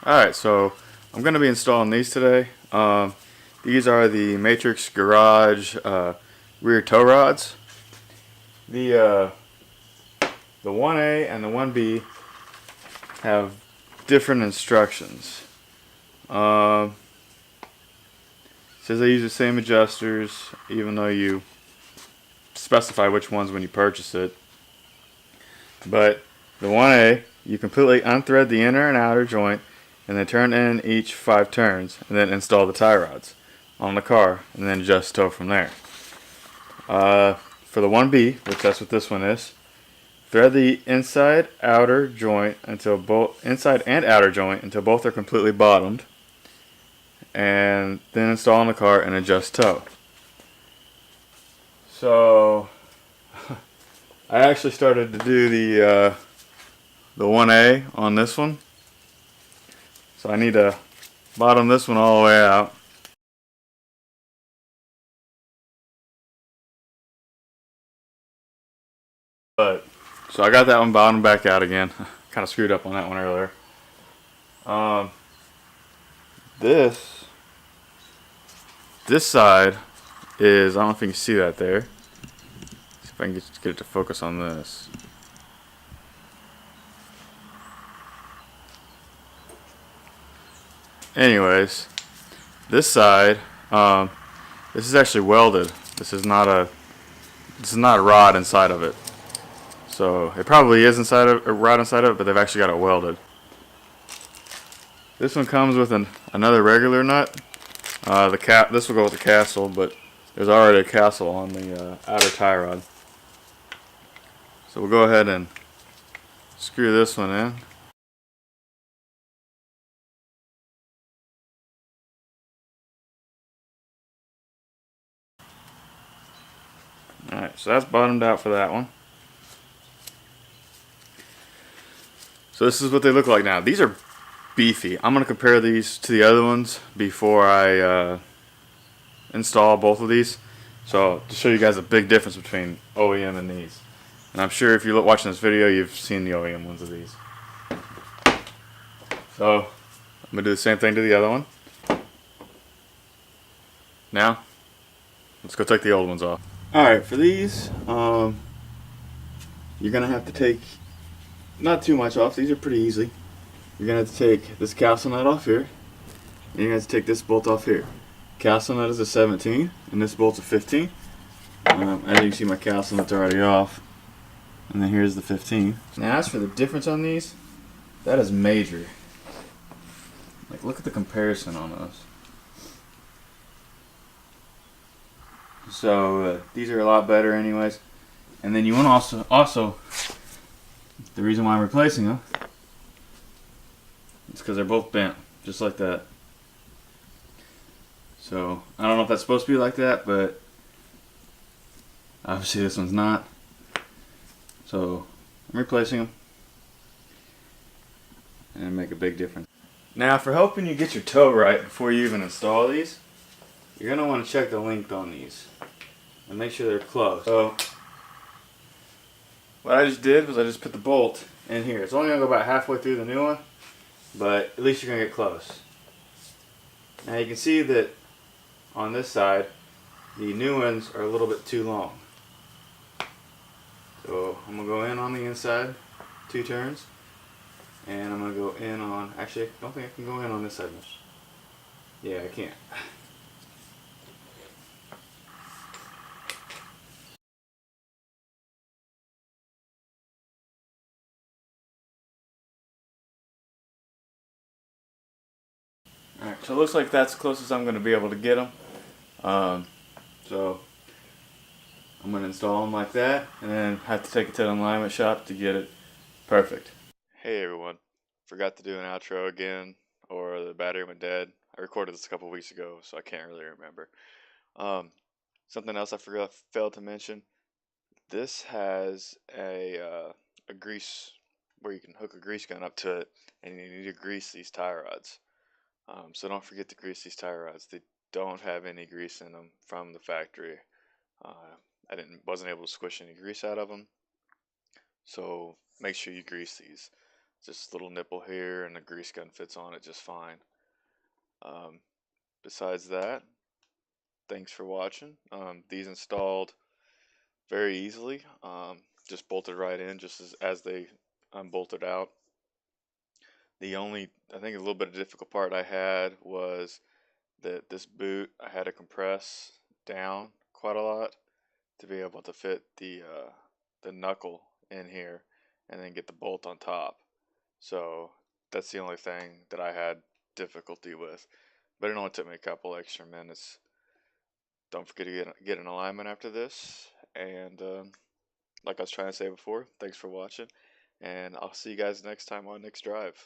Alright, so I'm going to be installing these today. These are the Matrix Garage rear tow rods. The 1A and the 1B have different instructions. Says they use the same adjusters, even though you specify which ones when you purchase it. But the 1A, you completely unthread the inner and outer joint and then turn in each 5 turns and then install the tie rods on the car and then adjust tow from there. For the 1B, which that's what this one is, thread the inside and outer joint until both are completely bottomed, and then install in the car and adjust tow. So I actually started to do the 1A on this one. So I need to bottom this one all the way out. So I got that one bottomed back out again. Kind of screwed up on that one earlier. This side is, I don't know if you can see that there. See if I can get it to focus on this. Anyways, this side, this is actually welded. This is not a rod inside of it. So it probably is a rod inside of it, but they've actually got it welded. This one comes with another regular nut. This will go with the castle, but there's already a castle on the outer tie rod. So we'll go ahead and screw this one in. Alright, so that's bottomed out for that one. So this is what they look like now. These are beefy. I'm going to compare these to the other ones before I install both of these. So to show you guys a big difference between OEM and these. And I'm sure if you're watching this video, you've seen the OEM ones of these. So I'm going to do the same thing to the other one. Now, let's go take the old ones off. Alright, for these, you're going to have to take not too much off. These are pretty easy. You're going to have to take this castle nut off here, and you're going to have to take this bolt off here. Castle nut is a 17, and this bolt's a 15. As you can see, my castle nut's already off, and then here's the 15. Now, as for the difference on these, that is major. Like, look at the comparison on those. So these are a lot better, anyways. And then you want to also the reason why I'm replacing them is because they're both bent, just like that. So I don't know if that's supposed to be like that, but obviously this one's not. So I'm replacing them, and it make a big difference. Now, for helping you get your tow right before you even install these, you're going to want to check the length on these and make sure they're close. So what I just did was I just put the bolt in here. It's only going to go about halfway through the new one, but at least you're going to get close. Now you can see that on this side, the new ones are a little bit too long. So I'm going to go in on the inside 2 turns, and I'm going to go in on, actually I don't think I can go in on this side much. Yeah, I can't. Alright, so it looks like that's the closest I'm going to be able to get them. So I'm going to install them like that, and then have to take it to the alignment shop to get it perfect. Hey everyone, forgot to do an outro again, or the battery went dead. I recorded this a couple weeks ago, so I can't really remember. Something else I failed to mention. This has a grease, where you can hook a grease gun up to it, and you need to grease these tie rods. So don't forget to grease these tie rods. They don't have any grease in them from the factory. I wasn't able to squish any grease out of them. So make sure you grease these. Just a little nipple here, and the grease gun fits on it just fine. Um, Besides that, thanks for watching. These installed very easily. Just bolted right in, just as they unbolted out. The only, I think, a little bit of difficult part I had was that this boot I had to compress down quite a lot to be able to fit the knuckle in here and then get the bolt on top. So that's the only thing that I had difficulty with. But it only took me a couple extra minutes. Don't forget to get an alignment after this. And like I was trying to say before, thanks for watching. And I'll see you guys next time on Next Drive.